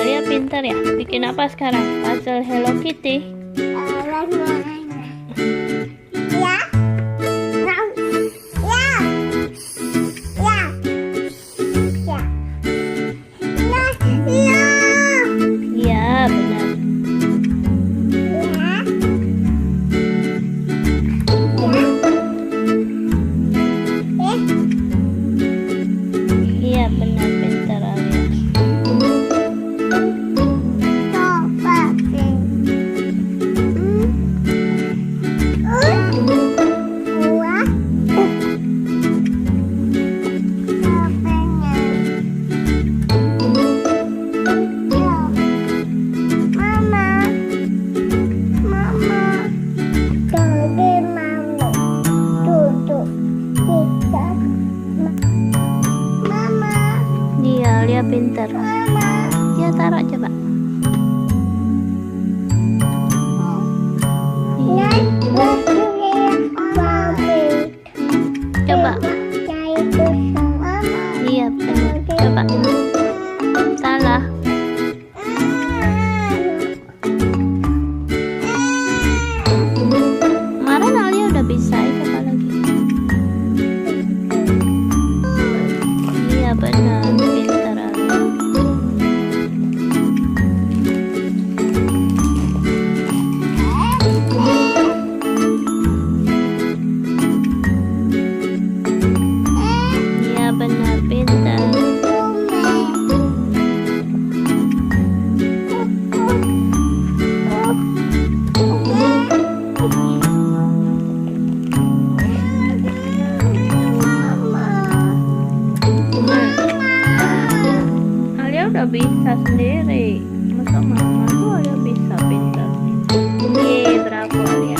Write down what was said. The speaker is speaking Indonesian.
Alia pintar ya. Bikin apa sekarang? Puzzle Hello Kitty. Iya, benar. Iya, benar, pintar Alia. Iya, Alia pintar. Ya, taruh coba. Iya. Coba. Iya, benar. Coba. Salah. Kemarin Alia udah bisa, coba lagi. Iya, benar. Pintar Alia. Iya, benar, pintar. Alia udah bisa sendiri. Masa mama tuh Alia bisa pintar. Yeay, berapa Alia?